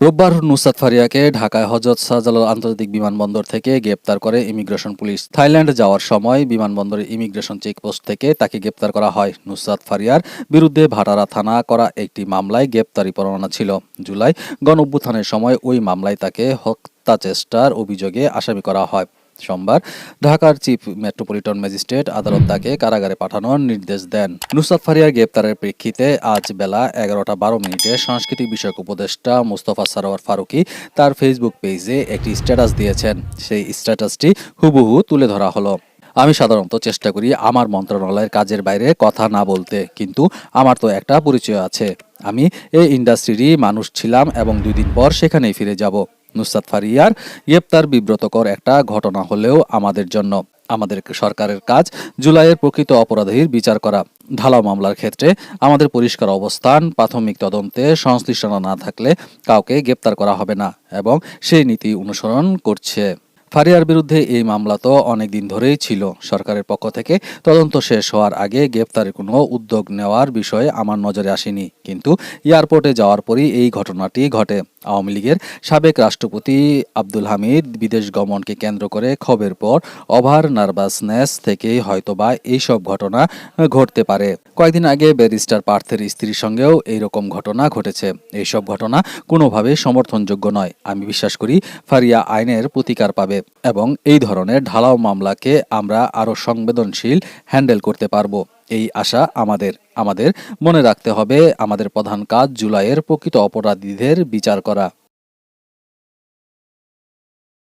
রোববার নুসরাত ফারিয়াকে ঢাকায় হযরত শাহজালাল আন্তর্জাতিক বিমানবন্দর থেকে গ্রেপ্তার করে ইমিগ্রেশন পুলিশ। থাইল্যান্ড যাওয়ার সময় বিমানবন্দরের ইমিগ্রেশন চেকপোস্ট থেকে তাকে গ্রেপ্তার করা হয়। নুসরাত ফারিয়ার বিরুদ্ধে ভাটারা থানা করা একটি মামলায় গ্রেপ্তারি পরোয়ানা ছিল। জুলাই গণঅভ্যুত্থানের সময় ওই মামলায় তাকে হত্যাচেষ্টার অভিযোগে আসামি করা হয়। সোমবার ঢাকার চিফ মেট্রোপলিটন ম্যাজিস্ট্রেট আদালত তাকে কারাগারে পাঠানোর নির্দেশ দেন। নুসরাত ফারিয়ার গ্রেপ্তারের প্রেক্ষিতে আজ বেলা 11টা 12 মিনিটে সাংস্কৃতিক বিষয়ক উপদেষ্টা মোস্তফা সরোয়ার ফারুকী তার ফেসবুক পেজে একটি স্ট্যাটাস দিয়েছেন। সেই স্ট্যাটাসটি হুবহু তুলে ধরা হলো। আমি সাধারণত চেষ্টা করি আমার মন্ত্রণালয়ের কাজের বাইরে কথা না বলতে, কিন্তু আমার তো একটা পরিচয় আছে। আমি এই ইন্ডাস্ট্রিরই মানুষ ছিলাম এবং 2 দিন পর সেখানেই ফিরে যাব। নুসরাত ফারিয়ার গ্রেপ্তার বিব্রতকর একটা ঘটনা হলেও আমাদের জন্য, আমাদের সরকারের কাজ জুলাইয়ের প্রকৃত অপরাধীর বিচার করা। ঢালাও মামলার ক্ষেত্রে আমাদের পরিষ্কার অবস্থান, প্রাথমিক তদন্তে সংশ্লিষ্টতা না থাকলে কাউকে গ্রেপ্তার করা হবে না এবং সেই নীতি অনুসরণ করছে। ফারিয়ার বিরুদ্ধে এই মামলা তো অনেক দিন ধরেই ছিল। সরকারের পক্ষ থেকে তদন্ত শেষ হওয়ার আগে গ্রেপ্তারের কোনো উদ্যোগ নেওয়ার বিষয়ে আমার নজরে আসেনি, কিন্তু এয়ারপোর্টে যাওয়ার পরই এই ঘটনাটি ঘটে। আওয়ামী লীগের সাবেক রাষ্ট্রপতি আব্দুল হামিদ বিদেশ গমনকে কেন্দ্র করে ক্ষোভের পর ওভার নার্ভাসনেস থেকেই হয়তোবা এইসব ঘটনা ঘটতে পারে। কয়েকদিন আগে ব্যারিস্টার পার্থের স্ত্রীর সঙ্গেও এইরকম ঘটনা ঘটেছে। এইসব ঘটনা কোনোভাবেই সমর্থনযোগ্য নয়। আমি বিশ্বাস করি ফারিয়া আইনের প্রতিকার পাবে এবং এই ধরনের ঢালাও মামলাকে আমরা আরও সংবেদনশীল হ্যান্ডেল করতে পারবো। এই আশা আমাদের মনে রাখতে হবে, আমাদের প্রধান কাজ জুলাইয়ের প্রকৃত অপরাধীদের বিচার করা।